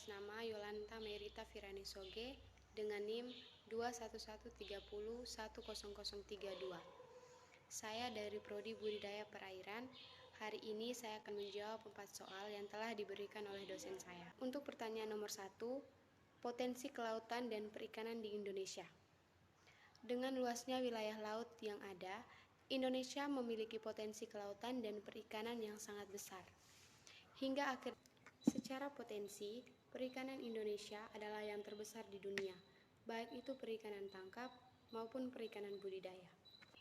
atas nama Yolanta Merita Virani Soge dengan NIM 21130100032. Saya dari Prodi Budidaya Perairan. Hari ini saya akan menjawab 4 soal yang telah diberikan oleh dosen saya. Untuk pertanyaan nomor 1, potensi kelautan dan perikanan di Indonesia. Dengan luasnya wilayah laut yang ada, Indonesia memiliki potensi kelautan dan perikanan yang sangat besar. Hingga akhir, secara potensi, perikanan Indonesia adalah yang terbesar di dunia, baik itu perikanan tangkap maupun perikanan budidaya.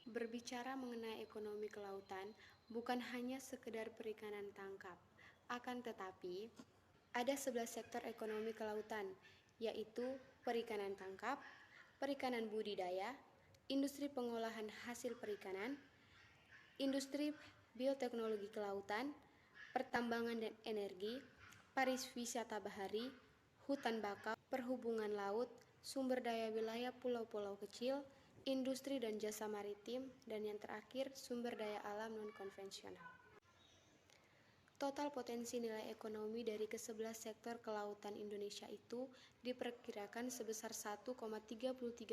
Berbicara mengenai ekonomi kelautan, bukan hanya sekedar perikanan tangkap, akan tetapi ada 11 sektor ekonomi kelautan, yaitu perikanan tangkap, perikanan budidaya, industri pengolahan hasil perikanan, industri bioteknologi kelautan, pertambangan dan energi, pariwisata bahari, hutan bakau, perhubungan laut, sumber daya wilayah pulau-pulau kecil, industri dan jasa maritim, dan yang terakhir sumber daya alam non-konvensional. Total potensi nilai ekonomi dari ke-11 sektor kelautan Indonesia itu diperkirakan sebesar 1,33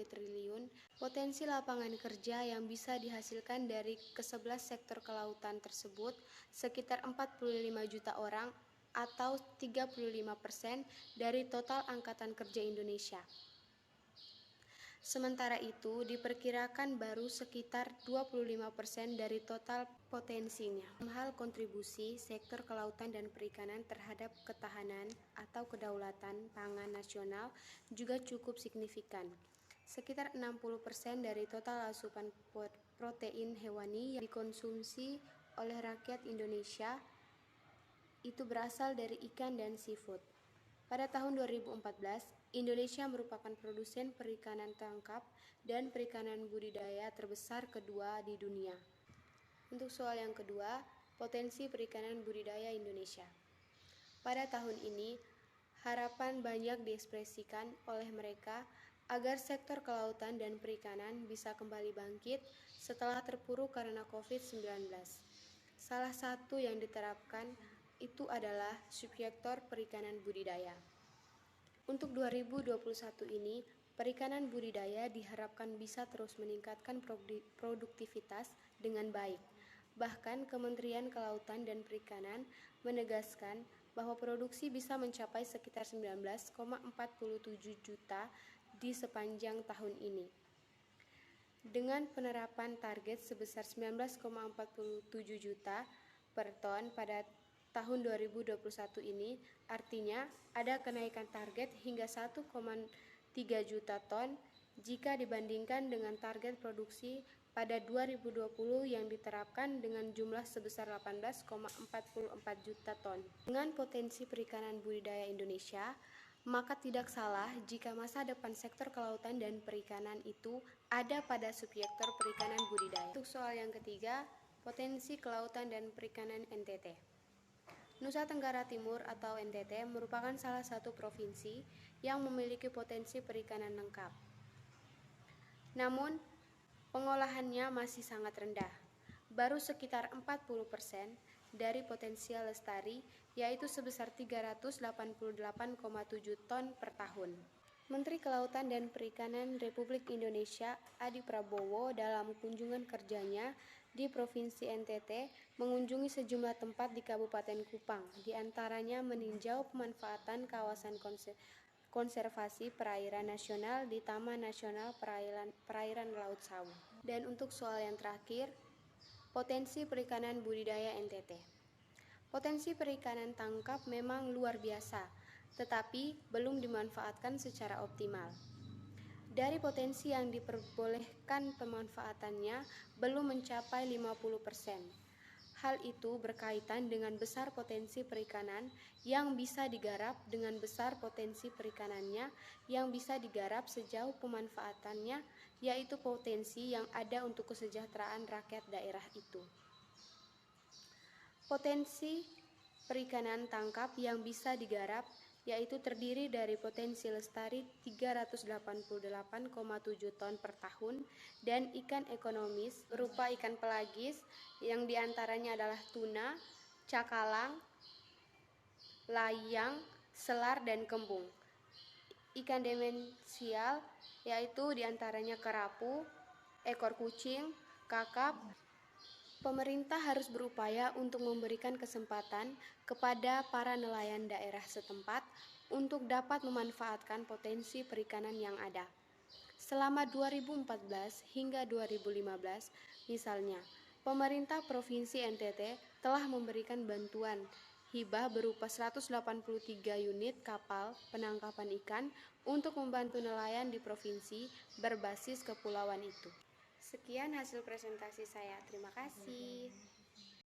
triliun. Potensi lapangan kerja yang bisa dihasilkan dari ke-11 sektor kelautan tersebut sekitar 45 juta orang atau 35% dari total angkatan kerja Indonesia. Sementara itu, diperkirakan baru sekitar 25% dari total potensinya. Dalam hal kontribusi sektor kelautan dan perikanan terhadap ketahanan atau kedaulatan pangan nasional juga cukup signifikan. Sekitar 60% dari total asupan protein hewani yang dikonsumsi oleh rakyat Indonesia itu berasal dari ikan dan seafood. Pada tahun 2014, Indonesia merupakan produsen perikanan tangkap dan perikanan budidaya terbesar kedua di dunia. Untuk soal yang kedua, potensi perikanan budidaya Indonesia. Pada tahun ini, harapan banyak diekspresikan oleh mereka agar sektor kelautan dan perikanan bisa kembali bangkit setelah terpuruk karena COVID-19. Salah satu yang diterapkan itu adalah subsektor perikanan budidaya. Untuk 2021 ini, perikanan budidaya diharapkan bisa terus meningkatkan produktivitas dengan baik. Bahkan Kementerian Kelautan dan Perikanan menegaskan bahwa produksi bisa mencapai sekitar 19,47 juta di sepanjang tahun ini. Dengan penerapan target sebesar 19,47 juta per ton pada tahun 2021 ini, artinya ada kenaikan target hingga 1,3 juta ton jika dibandingkan dengan target produksi pada 2020 yang diterapkan dengan jumlah sebesar 18,44 juta ton. Dengan potensi perikanan budidaya Indonesia, maka tidak salah jika masa depan sektor kelautan dan perikanan itu ada pada subsektor perikanan budidaya. Untuk soal yang ketiga, potensi kelautan dan perikanan NTT. Nusa Tenggara Timur atau NTT merupakan salah satu provinsi yang memiliki potensi perikanan lengkap. Namun, pengolahannya masih sangat rendah, baru sekitar 40% dari potensial lestari, yaitu sebesar 388,7 ton per tahun. Menteri Kelautan dan Perikanan Republik Indonesia Adi Prabowo dalam kunjungan kerjanya di Provinsi NTT mengunjungi sejumlah tempat di Kabupaten Kupang, di antaranya meninjau pemanfaatan kawasan konservasi perairan nasional di Taman Nasional Perairan Laut Sawu. Dan untuk soal yang terakhir, potensi perikanan budidaya NTT. Potensi perikanan tangkap memang luar biasa, tetapi belum dimanfaatkan secara optimal. Dari potensi yang diperbolehkan pemanfaatannya belum mencapai 50%. Hal itu berkaitan dengan besar potensi perikanan yang bisa digarap dengan besar potensi perikanannya yang bisa digarap sejauh pemanfaatannya, yaitu potensi yang ada untuk kesejahteraan rakyat daerah itu. Potensi perikanan tangkap yang bisa digarap yaitu terdiri dari potensi lestari 388,7 ton per tahun dan ikan ekonomis berupa ikan pelagis yang diantaranya adalah tuna, cakalang, layang, selar dan kembung. Ikan demensial yaitu diantaranya kerapu, ekor kucing, kakap. Pemerintah harus berupaya untuk memberikan kesempatan kepada para nelayan daerah setempat untuk dapat memanfaatkan potensi perikanan yang ada. Selama 2014 hingga 2015, misalnya, pemerintah Provinsi NTT telah memberikan bantuan hibah berupa 183 unit kapal penangkapan ikan untuk membantu nelayan di provinsi berbasis kepulauan itu. Sekian hasil presentasi saya. Terima kasih.